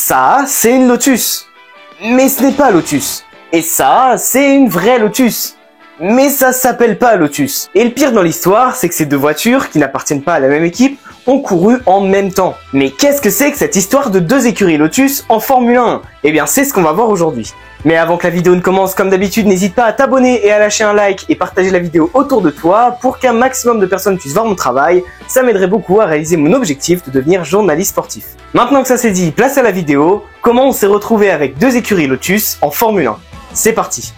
Ça, c'est une Lotus. Mais ce n'est pas Lotus. Et ça, c'est une vraie Lotus. Mais ça s'appelle pas Lotus. Et le pire dans l'histoire, c'est que ces deux voitures, qui n'appartiennent pas à la même équipe, ont couru en même temps. Mais qu'est-ce que c'est que cette histoire de deux écuries Lotus en Formule 1? Eh bien, c'est ce qu'on va voir aujourd'hui. Mais avant que la vidéo ne commence, comme d'habitude, n'hésite pas à t'abonner et à lâcher un like et partager la vidéo autour de toi pour qu'un maximum de personnes puissent voir mon travail. Ça m'aiderait beaucoup à réaliser mon objectif de devenir journaliste sportif. Maintenant que ça c'est dit, place à la vidéo. Comment on s'est retrouvé avec deux écuries Lotus en Formule 1? C'est parti.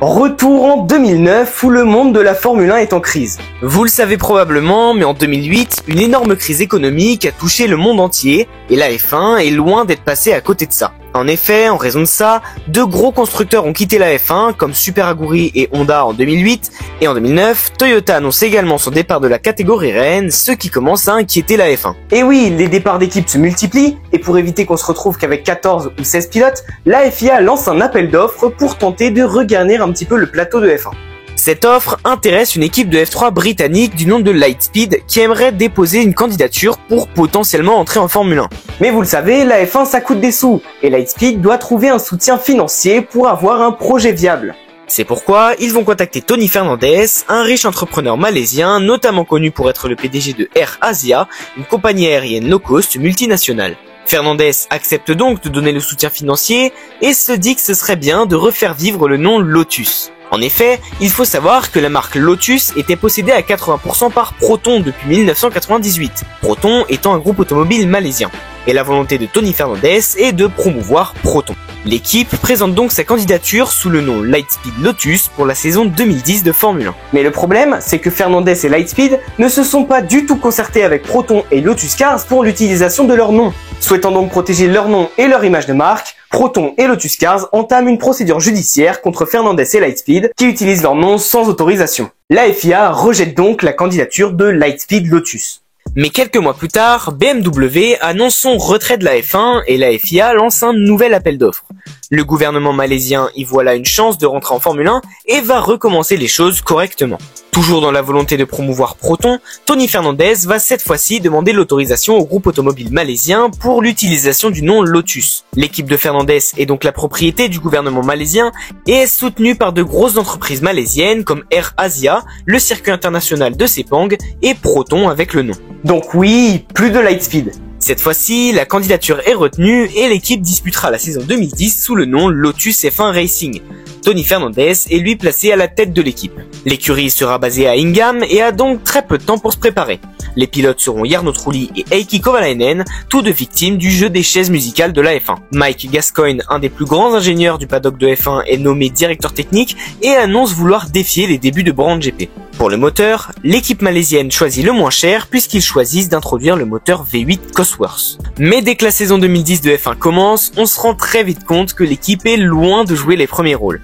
Retour en 2009 où le monde de la Formule 1 est en crise. Vous le savez probablement, mais en 2008, une énorme crise économique a touché le monde entier et la F1 est loin d'être passée à côté de ça. En effet, en raison de ça, deux gros constructeurs ont quitté la F1 comme Super Aguri et Honda en 2008 et en 2009, Toyota annonce également son départ de la catégorie reine, ce qui commence à inquiéter la F1. Et oui, les départs d'équipes se multiplient et pour éviter qu'on se retrouve qu'avec 14 ou 16 pilotes, la FIA lance un appel d'offres pour tenter de regarnir un petit peu le plateau de F1. Cette offre intéresse une équipe de F3 britannique du nom de Lightspeed qui aimerait déposer une candidature pour potentiellement entrer en Formule 1. Mais vous le savez, la F1 ça coûte des sous et Lightspeed doit trouver un soutien financier pour avoir un projet viable. C'est pourquoi ils vont contacter Tony Fernandez, un riche entrepreneur malaisien notamment connu pour être le PDG de Air Asia, une compagnie aérienne low cost multinationale. Fernandez accepte donc de donner le soutien financier et se dit que ce serait bien de refaire vivre le nom Lotus. En effet, il faut savoir que la marque Lotus était possédée à 80% par Proton depuis 1998, Proton étant un groupe automobile malaisien. Et la volonté de Tony Fernandez est de promouvoir Proton. L'équipe présente donc sa candidature sous le nom Lightspeed Lotus pour la saison 2010 de Formule 1. Mais le problème, c'est que Fernandez et Lightspeed ne se sont pas du tout concertés avec Proton et Lotus Cars pour l'utilisation de leur nom. Souhaitant donc protéger leur nom et leur image de marque, Proton et Lotus Cars entament une procédure judiciaire contre Fernandez et Lightspeed qui utilisent leur nom sans autorisation. La FIA rejette donc la candidature de Lightspeed Lotus. Mais quelques mois plus tard, BMW annonce son retrait de la F1 et la FIA lance un nouvel appel d'offres. Le gouvernement malaisien y voit là une chance de rentrer en Formule 1 et va recommencer les choses correctement. Toujours dans la volonté de promouvoir Proton, Tony Fernandez va cette fois-ci demander l'autorisation au groupe automobile malaisien pour l'utilisation du nom Lotus. L'équipe de Fernandez est donc la propriété du gouvernement malaisien et est soutenue par de grosses entreprises malaisiennes comme Air Asia, le circuit international de Sepang et Proton avec le nom. Donc oui, plus de Lightspeed. Cette fois-ci, la candidature est retenue et l'équipe disputera la saison 2010 sous le nom Lotus F1 Racing. Tony Fernandez est lui placé à la tête de l'équipe. L'écurie sera basée à Ingham et a donc très peu de temps pour se préparer. Les pilotes seront Jarno Trulli et Heikki Kovalainen, tous deux victimes du jeu des chaises musicales de la F1. Mike Gascoigne, un des plus grands ingénieurs du paddock de F1, est nommé directeur technique et annonce vouloir défier les débuts de Brand GP. Pour le moteur, l'équipe malaisienne choisit le moins cher puisqu'ils choisissent d'introduire le moteur V8 Cosworth. Mais dès que la saison 2010 de F1 commence, on se rend très vite compte que l'équipe est loin de jouer les premiers rôles.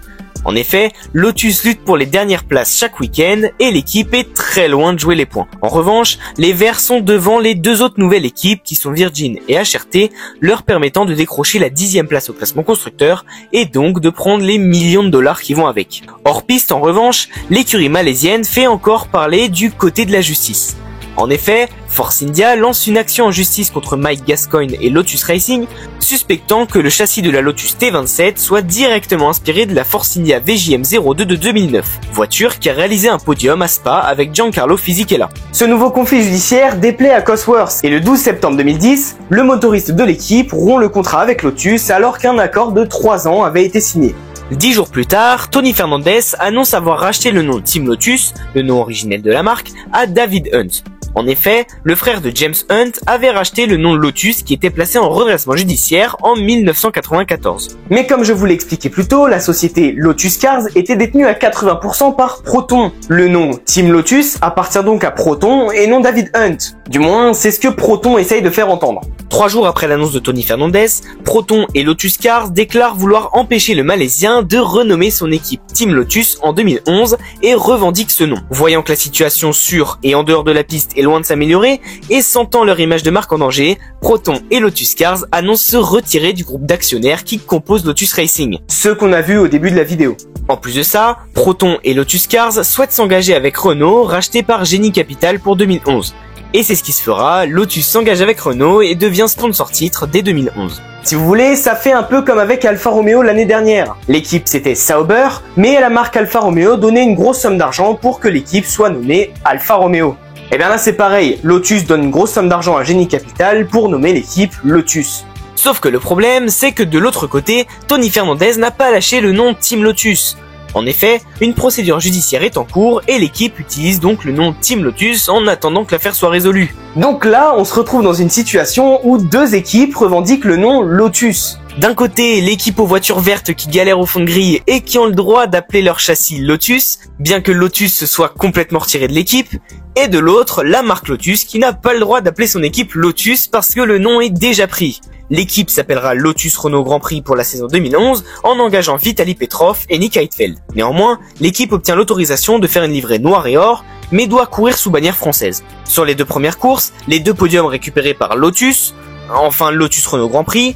En effet, Lotus lutte pour les dernières places chaque week-end et l'équipe est très loin de jouer les points. En revanche, les Verts sont devant les deux autres nouvelles équipes qui sont Virgin et HRT, leur permettant de décrocher la 10e place au classement constructeur et donc de prendre les millions de dollars qui vont avec. Hors piste, en revanche, l'écurie malaisienne fait encore parler du côté de la justice. En effet, Force India lance une action en justice contre Mike Gascoigne et Lotus Racing, suspectant que le châssis de la Lotus T27 soit directement inspiré de la Force India VJM02 de 2009, voiture qui a réalisé un podium à Spa avec Giancarlo Fisichella. Ce nouveau conflit judiciaire déplaît à Cosworth et le 12 septembre 2010, le motoriste de l'équipe rompt le contrat avec Lotus alors qu'un accord de 3 ans avait été signé. 10 jours plus tard, Tony Fernandez annonce avoir racheté le nom Team Lotus, le nom originel de la marque, à David Hunt. En effet, le frère de James Hunt avait racheté le nom Lotus qui était placé en redressement judiciaire en 1994. Mais comme je vous l'ai expliqué plus tôt, la société Lotus Cars était détenue à 80% par Proton. Le nom Team Lotus appartient donc à Proton et non David Hunt. Du moins, c'est ce que Proton essaye de faire entendre. 3 jours après l'annonce de Tony Fernandez, Proton et Lotus Cars déclarent vouloir empêcher le Malaisien de renommer son équipe Team Lotus en 2011 et revendiquent ce nom. Voyant que la situation sur et en dehors de la piste est loin de s'améliorer et sentant leur image de marque en danger, Proton et Lotus Cars annoncent se retirer du groupe d'actionnaires qui compose Lotus Racing, ce qu'on a vu au début de la vidéo. En plus de ça, Proton et Lotus Cars souhaitent s'engager avec Renault, racheté par Génie Capital pour 2011. Et c'est ce qui se fera, Lotus s'engage avec Renault et devient sponsor titre dès 2011. Si vous voulez, ça fait un peu comme avec Alfa Romeo l'année dernière. L'équipe c'était Sauber, mais la marque Alfa Romeo donnait une grosse somme d'argent pour que l'équipe soit nommée Alfa Romeo. Et bien là c'est pareil, Lotus donne une grosse somme d'argent à Génie Capital pour nommer l'équipe Lotus. Sauf que le problème, c'est que de l'autre côté, Tony Fernandez n'a pas lâché le nom Team Lotus. En effet, une procédure judiciaire est en cours et l'équipe utilise donc le nom Team Lotus en attendant que l'affaire soit résolue. Donc là, on se retrouve dans une situation où deux équipes revendiquent le nom Lotus. D'un côté, l'équipe aux voitures vertes qui galèrent au fond de grille et qui ont le droit d'appeler leur châssis Lotus, bien que Lotus se soit complètement retiré de l'équipe, et de l'autre, la marque Lotus qui n'a pas le droit d'appeler son équipe Lotus parce que le nom est déjà pris. L'équipe s'appellera Lotus Renault Grand Prix pour la saison 2011 en engageant Vitaly Petrov et Nick Heidfeld. Néanmoins, l'équipe obtient l'autorisation de faire une livrée noire et or, mais doit courir sous bannière française. Sur les deux premières courses, les deux podiums récupérés par Lotus, enfin Lotus Renault Grand Prix,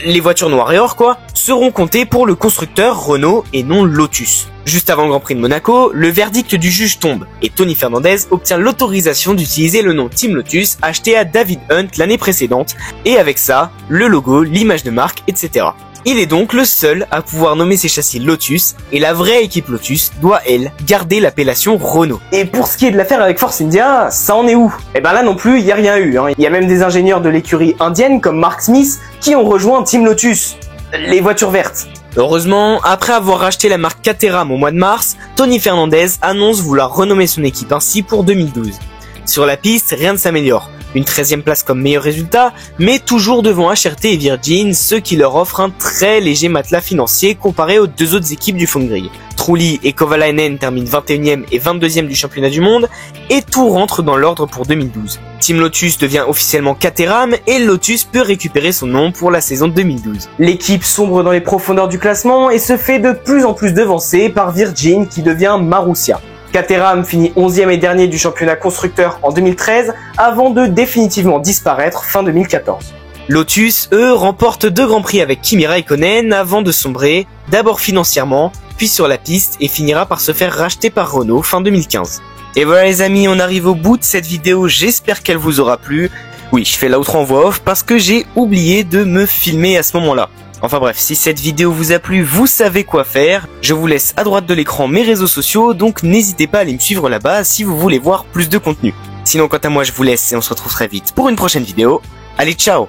les voitures noires et or quoi, seront comptées pour le constructeur Renault et non Lotus. Juste avant le Grand Prix de Monaco, le verdict du juge tombe et Tony Fernandez obtient l'autorisation d'utiliser le nom Team Lotus acheté à David Hunt l'année précédente et avec ça, le logo, l'image de marque, etc. Il est donc le seul à pouvoir nommer ses châssis Lotus et la vraie équipe Lotus doit, elle, garder l'appellation Renault. Et pour ce qui est de l'affaire avec Force India, ça en est où? Et ben là non plus, il n'y a rien eu. Il y a même des ingénieurs de l'écurie indienne comme Mark Smith qui ont rejoint Team Lotus, les voitures vertes. Heureusement, après avoir racheté la marque Caterham au mois de mars, Tony Fernandez annonce vouloir renommer son équipe ainsi pour 2012. Sur la piste, rien ne s'améliore. Une 13e place comme meilleur résultat, mais toujours devant HRT et Virgin, ce qui leur offre un très léger matelas financier comparé aux deux autres équipes du fond de grille. Trulli et Kovalainen terminent 21e et 22e du championnat du monde, et tout rentre dans l'ordre pour 2012. Team Lotus devient officiellement Caterham et Lotus peut récupérer son nom pour la saison 2012. L'équipe sombre dans les profondeurs du classement et se fait de plus en plus devancer par Virgin qui devient Marussia. Caterham finit 11e et dernier du championnat constructeur en 2013 avant de définitivement disparaître fin 2014. Lotus, eux, remportent 2 grands prix avec Kimi Raikkonen avant de sombrer, d'abord financièrement, puis sur la piste et finira par se faire racheter par Renault fin 2015. Et voilà les amis, on arrive au bout de cette vidéo, j'espère qu'elle vous aura plu. Oui, je fais l'outro en voix off parce que j'ai oublié de me filmer à ce moment-là. Enfin bref, si cette vidéo vous a plu, vous savez quoi faire. Je vous laisse à droite de l'écran mes réseaux sociaux, donc n'hésitez pas à aller me suivre là-bas si vous voulez voir plus de contenu. Sinon, quant à moi, je vous laisse et on se retrouve très vite pour une prochaine vidéo. Allez, ciao!